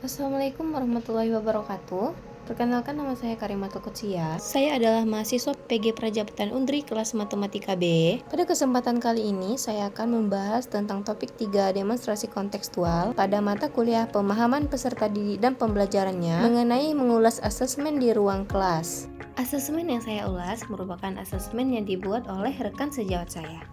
Assalamualaikum warahmatullahi wabarakatuh. Perkenalkan, nama saya Karimatul Qudsiah. Saya adalah mahasiswa PG Prajabatan Undri kelas Matematika B. Pada kesempatan kali ini saya akan membahas tentang topik 3 demonstrasi kontekstual pada mata kuliah pemahaman peserta didik dan pembelajarannya mengenai mengulas asesmen di ruang kelas. Asesmen yang saya ulas merupakan asesmen yang dibuat oleh rekan sejawat saya.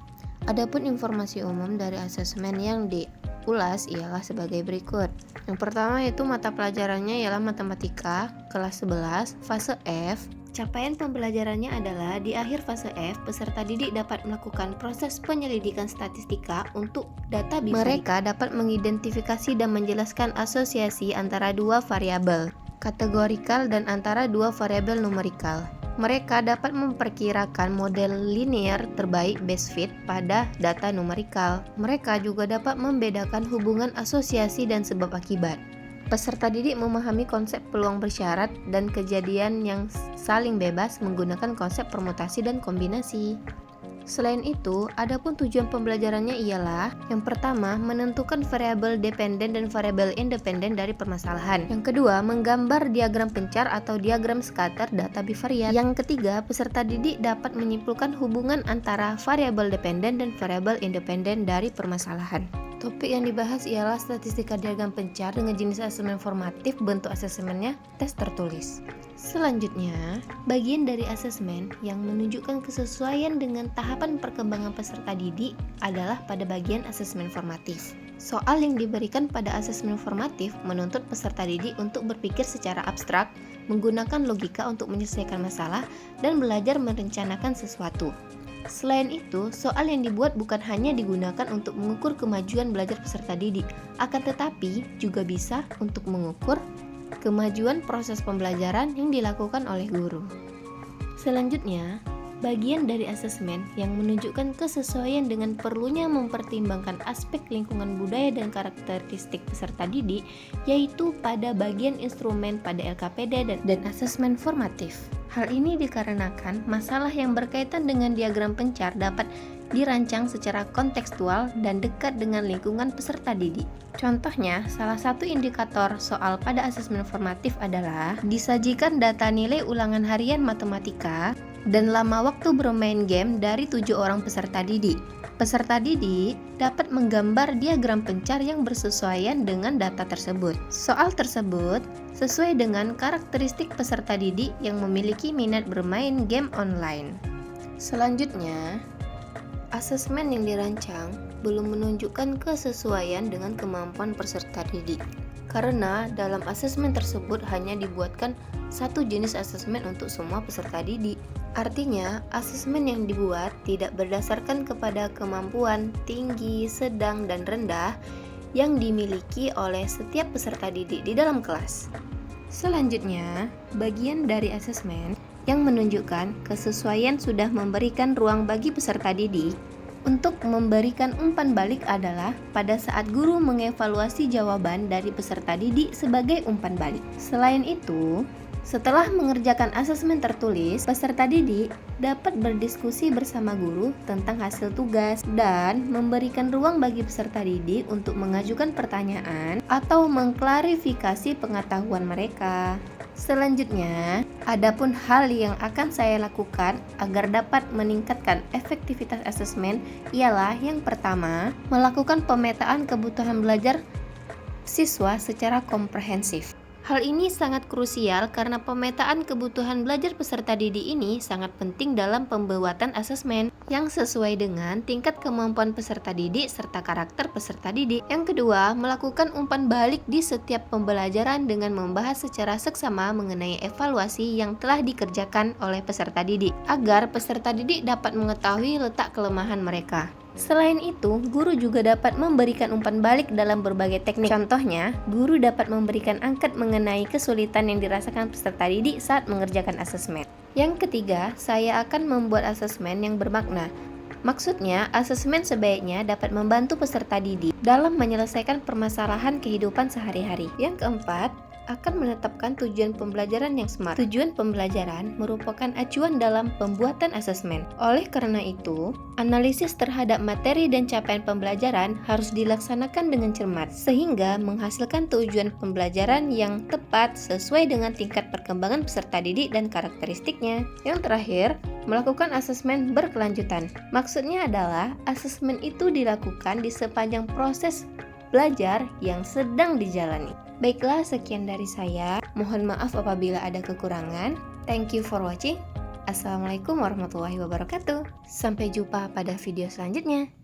Adapun informasi umum dari asesmen yang diulas ialah sebagai berikut. Yang pertama yaitu mata pelajarannya ialah matematika kelas 11 fase F. Capaian pembelajarannya adalah di akhir fase F, peserta didik dapat melakukan proses penyelidikan statistika untuk data bifid. Mereka dapat mengidentifikasi dan menjelaskan asosiasi antara dua variabel kategorikal dan antara dua variabel numerikal. Mereka dapat memperkirakan model linear terbaik best fit pada data numerikal. Mereka juga dapat membedakan hubungan asosiasi dan sebab akibat. Peserta didik memahami konsep peluang bersyarat dan kejadian yang saling bebas menggunakan konsep permutasi dan kombinasi. Selain itu, adapun tujuan pembelajarannya ialah yang pertama, menentukan variabel dependen dan variabel independen dari permasalahan. Yang kedua, menggambar diagram pencar atau diagram scatter data bivariat. Yang ketiga, peserta didik dapat menyimpulkan hubungan antara variabel dependen dan variabel independen dari permasalahan. Topik yang dibahas ialah statistika diagram pencar dengan jenis asesmen formatif, bentuk asesmennya tes tertulis. Selanjutnya, bagian dari asesmen yang menunjukkan kesesuaian dengan tahapan perkembangan peserta didik adalah pada bagian asesmen formatif. Soal yang diberikan pada asesmen formatif menuntut peserta didik untuk berpikir secara abstrak, menggunakan logika untuk menyelesaikan masalah, dan belajar merencanakan sesuatu. Selain itu, soal yang dibuat bukan hanya digunakan untuk mengukur kemajuan belajar peserta didik, akan tetapi juga bisa untuk mengukur kemajuan proses pembelajaran yang dilakukan oleh guru. Selanjutnya, bagian dari asesmen yang menunjukkan kesesuaian dengan perlunya mempertimbangkan aspek lingkungan budaya dan karakteristik peserta didik, yaitu pada bagian instrumen pada LKPD dan asesmen formatif. Hal ini dikarenakan masalah yang berkaitan dengan diagram pencar dapat dirancang secara kontekstual dan dekat dengan lingkungan peserta didik. Contohnya, salah satu indikator soal pada asesmen formatif adalah disajikan data nilai ulangan harian matematika dan lama waktu bermain game dari 7 orang peserta didik. Peserta didik dapat menggambar diagram pencar yang bersesuaian dengan data tersebut. Soal tersebut sesuai dengan karakteristik peserta didik yang memiliki minat bermain game online. Selanjutnya, asesmen yang dirancang belum menunjukkan kesesuaian dengan kemampuan peserta didik, karena dalam asesmen tersebut hanya dibuatkan satu jenis asesmen untuk semua peserta didik. Artinya, asesmen yang dibuat tidak berdasarkan kepada kemampuan tinggi, sedang, dan rendah yang dimiliki oleh setiap peserta didik di dalam kelas. Selanjutnya, bagian dari asesmen yang menunjukkan kesesuaian sudah memberikan ruang bagi peserta didik untuk memberikan umpan balik adalah pada saat guru mengevaluasi jawaban dari peserta didik sebagai umpan balik. Selain itu, setelah mengerjakan asesmen tertulis, peserta didik dapat berdiskusi bersama guru tentang hasil tugas dan memberikan ruang bagi peserta didik untuk mengajukan pertanyaan atau mengklarifikasi pengetahuan mereka. Selanjutnya, adapun hal yang akan saya lakukan agar dapat meningkatkan efektivitas asesmen ialah yang pertama, melakukan pemetaan kebutuhan belajar siswa secara komprehensif. Hal ini sangat krusial karena pemetaan kebutuhan belajar peserta didik ini sangat penting dalam pembuatan asesmen yang sesuai dengan tingkat kemampuan peserta didik serta karakter peserta didik. Yang kedua, melakukan umpan balik di setiap pembelajaran dengan membahas secara seksama mengenai evaluasi yang telah dikerjakan oleh peserta didik, agar peserta didik dapat mengetahui letak kelemahan mereka. Selain itu, guru juga dapat memberikan umpan balik dalam berbagai teknik. Contohnya, guru dapat memberikan angket mengenai kesulitan yang dirasakan peserta didik saat mengerjakan asesmen. Yang ketiga, saya akan membuat asesmen yang bermakna. Maksudnya, asesmen sebaiknya dapat membantu peserta didik dalam menyelesaikan permasalahan kehidupan sehari-hari. Yang keempat, akan menetapkan tujuan pembelajaran yang smart. Tujuan pembelajaran merupakan acuan dalam pembuatan asesmen. Oleh karena itu, analisis terhadap materi dan capaian pembelajaran harus dilaksanakan dengan cermat, sehingga menghasilkan tujuan pembelajaran yang tepat sesuai dengan tingkat perkembangan peserta didik dan karakteristiknya. Yang terakhir, melakukan asesmen berkelanjutan. Maksudnya adalah asesmen itu dilakukan di sepanjang proses belajar yang sedang dijalani. Baiklah, sekian dari saya. Mohon maaf apabila ada kekurangan. Thank you for watching. Assalamualaikum warahmatullahi wabarakatuh. Sampai jumpa pada video selanjutnya.